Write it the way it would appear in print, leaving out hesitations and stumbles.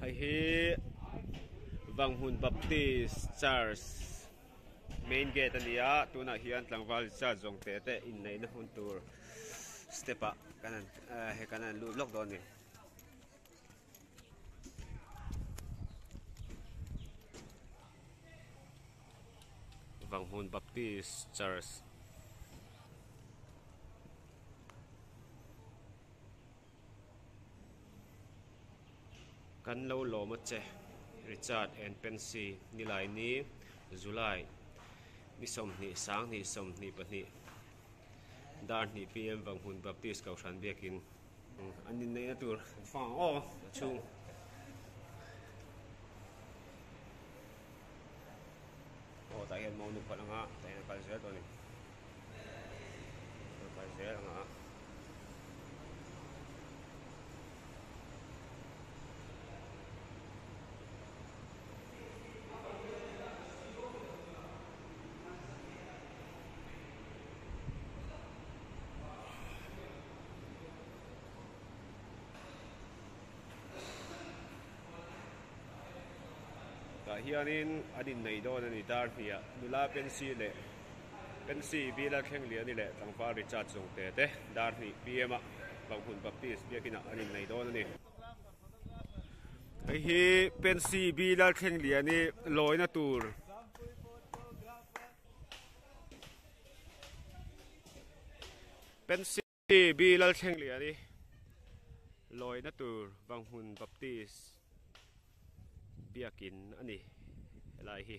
hi vangh Baptis Church main gate ania tuna hian tlangwal cha Jongte te inneih na hun tur stepa kanan he kanan lu lok don ni vangh Baptis Church kan lo lo ma che Richard and Pency nilai ni July ni som ni sang ni som ni pani dar ni PM vangh Baptis kau san biakin an inneih na tur vangh o chung o ta hian mo nu phalanga ta hian kal zel toni kal zel anga ta hianin adin nei don ani dar hia nula Pency le Pency bi Lalthangliani le tlangwal Richard Jongte te dar ni PM a vangh Baptis biakin adin nei don ani hi Pency bi Lalthangliani loina tur Pency bi Lalthangliani loina tur vangh Baptis biakin ani lai hi